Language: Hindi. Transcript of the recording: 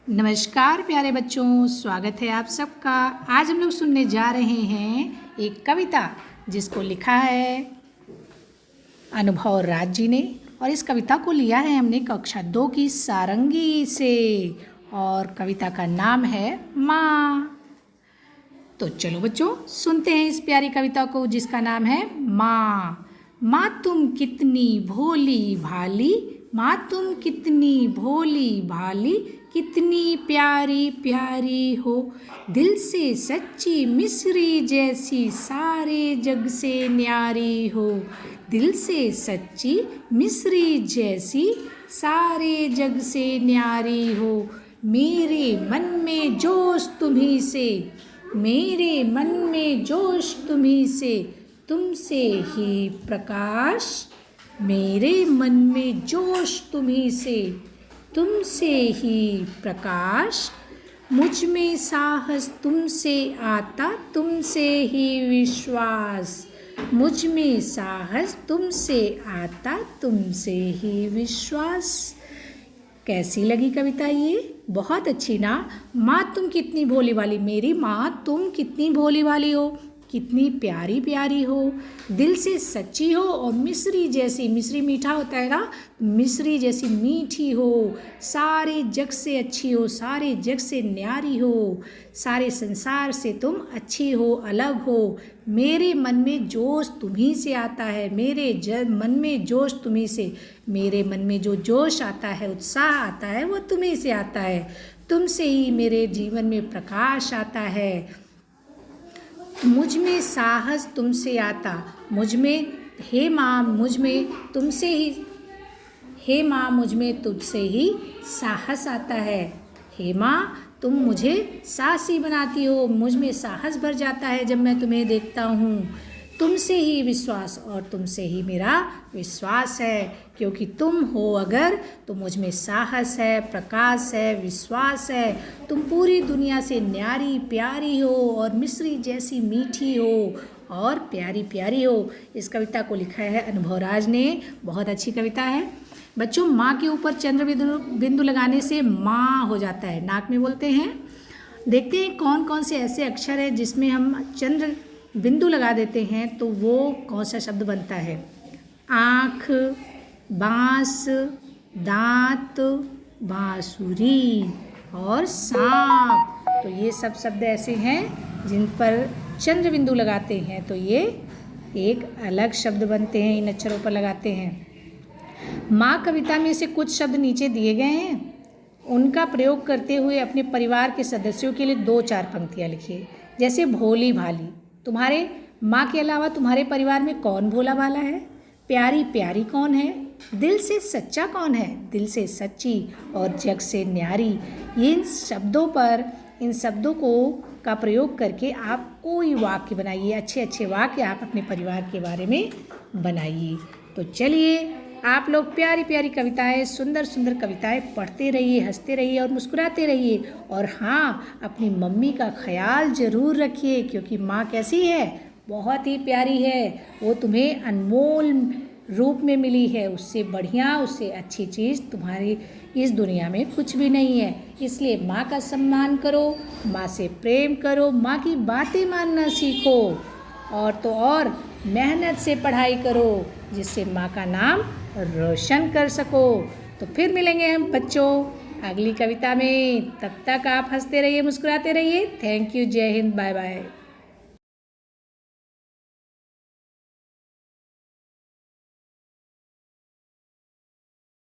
नमस्कार प्यारे बच्चों, स्वागत है आप सबका। आज हम लोग सुनने जा रहे हैं एक कविता जिसको लिखा है अनुभव राज जी ने। और इस कविता को लिया है हमने कक्षा 2 की सारंगी से और कविता का नाम है माँ। तो चलो बच्चों सुनते हैं इस प्यारी कविता को जिसका नाम है माँ। माँ तुम कितनी भोली भाली, माँ तुम कितनी भोली भाली, कितनी प्यारी प्यारी हो, दिल से सच्ची मिश्री जैसी सारे जग से न्यारी हो, दिल से सच्ची मिश्री जैसी सारे जग से न्यारी हो। मेरे मन में जोश तुम्ही से, मेरे मन में जोश तुम्ही से, तुमसे ही प्रकाश, मेरे मन में जोश तुम्ही से, तुमसे ही प्रकाश, मुझ में साहस तुमसे आता, तुमसे ही विश्वास, मुझ में साहस तुमसे आता, तुमसे ही विश्वास। कैसी लगी कविता ये? बहुत अच्छी ना। माँ तुम कितनी भोली भाली, मेरी माँ तुम कितनी भोली भाली हो, कितनी प्यारी प्यारी हो, दिल से सच्ची हो और मिश्री जैसी, मिश्री मीठा होता है ना, मिश्री जैसी मीठी हो, सारे जग से अच्छी हो, सारे जग से न्यारी हो, सारे संसार से तुम अच्छी हो, अलग हो। मेरे मन में जोश तुम्ही से आता है, मेरे मन में जोश तुम्ही से, मेरे मन में जो जोश आता है, उत्साह आता है, वो तुम्ही से आता है, तुमसे ही मेरे जीवन में प्रकाश आता है। मुझ में साहस तुमसे आता, मुझ में, हे माँ मुझ में तुमसे ही, हे माँ मुझ में तुझसे ही साहस आता है। हे माँ तुम मुझे साहसी बनाती हो, मुझ में साहस भर जाता है जब मैं तुम्हें देखता हूँ। तुमसे ही विश्वास, और तुमसे ही मेरा विश्वास है, क्योंकि तुम हो अगर तो मुझ में साहस है, प्रकाश है, विश्वास है। तुम पूरी दुनिया से न्यारी प्यारी हो और मिश्री जैसी मीठी हो और प्यारी प्यारी हो। इस कविता को लिखा है अनुभव राज ने। बहुत अच्छी कविता है बच्चों। माँ के ऊपर चंद्र बिंदु लगाने से माँ हो जाता है, नाक में बोलते हैं। देखते हैं कौन कौन से ऐसे अक्षर हैं जिसमें हम चंद्र बिंदु लगा देते हैं तो वो कौन सा शब्द बनता है। आँख, बाँस, दांत, बांसुरी और सांप। तो ये सब शब्द ऐसे हैं जिन पर चंद्र बिंदु लगाते हैं तो ये एक अलग शब्द बनते हैं, इन अक्षरों पर लगाते हैं। माँ कविता में से कुछ शब्द नीचे दिए गए हैं, उनका प्रयोग करते हुए अपने परिवार के सदस्यों के लिए 2-4 पंक्तियाँ लिखिए। जैसे भोली भाली, तुम्हारे माँ के अलावा तुम्हारे परिवार में कौन भोला भाला है? प्यारी प्यारी कौन है? दिल से सच्चा कौन है? दिल से सच्ची और जग से न्यारी। ये इन शब्दों पर, इन शब्दों को का प्रयोग करके आप कोई वाक्य बनाइए, अच्छे अच्छे वाक्य आप अपने परिवार के बारे में बनाइए। तो चलिए आप लोग प्यारी प्यारी कविताएं, सुंदर सुंदर कविताएं पढ़ते रहिए, हंसते रहिए और मुस्कुराते रहिए। और हाँ, अपनी मम्मी का ख्याल ज़रूर रखिए, क्योंकि माँ कैसी है? बहुत ही प्यारी है। वो तुम्हें अनमोल रूप में मिली है, उससे बढ़िया, उससे अच्छी चीज़ तुम्हारी इस दुनिया में कुछ भी नहीं है। इसलिए माँ का सम्मान करो, माँ से प्रेम करो, माँ की बातें मानना सीखो, और तो और मेहनत से पढ़ाई करो जिससे माँ का नाम रोशन कर सको। तो फिर मिलेंगे हम बच्चों अगली कविता में। तब तक आप हंसते रहिए, मुस्कुराते रहिए। थैंक यू, जय हिंद, बाय बाय।